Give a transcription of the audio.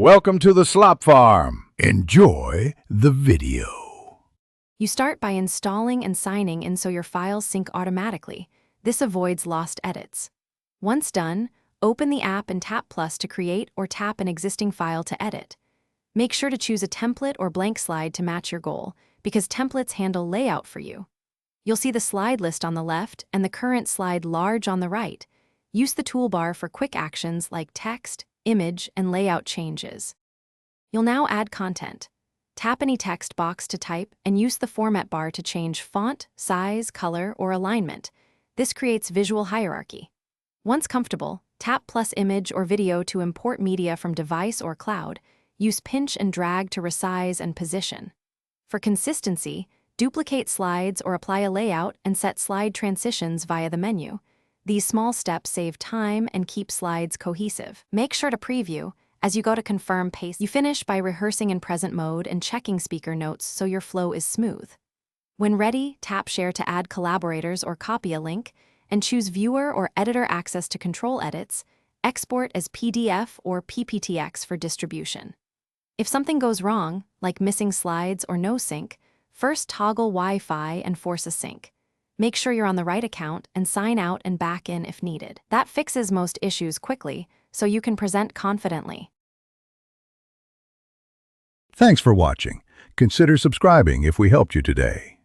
Welcome to the Slop Farm. Enjoy the video. You start by installing and signing in so your files sync automatically. This avoids lost edits. Once done, open the app and tap plus to create or tap an existing file to edit. Make sure to choose a template or blank slide to match your goal, because templates handle layout for you. You'll see the slide list on the left and the current slide large on the right. Use the toolbar for quick actions like text, image, and layout changes. You'll now add content. Tap any text box to type and use the format bar to change font, size, color, or alignment. This creates visual hierarchy. Once comfortable, tap plus image or video to import media from device or cloud. Use pinch and drag to resize and position. For consistency, duplicate slides or apply a layout and set slide transitions via the menu. These small steps save time and keep slides cohesive. Make sure to preview. As you go to confirm paste, you finish by rehearsing in present mode and checking speaker notes so your flow is smooth. When ready, tap share to add collaborators or copy a link, and choose viewer or editor access to control edits. Export as PDF or PPTX for distribution. If something goes wrong, like missing slides or no sync, first toggle Wi-Fi and force a sync. Make sure you're on the right account and sign out and back in if needed. That fixes most issues quickly, so you can present confidently. Thanks for watching. Consider subscribing if we helped you today.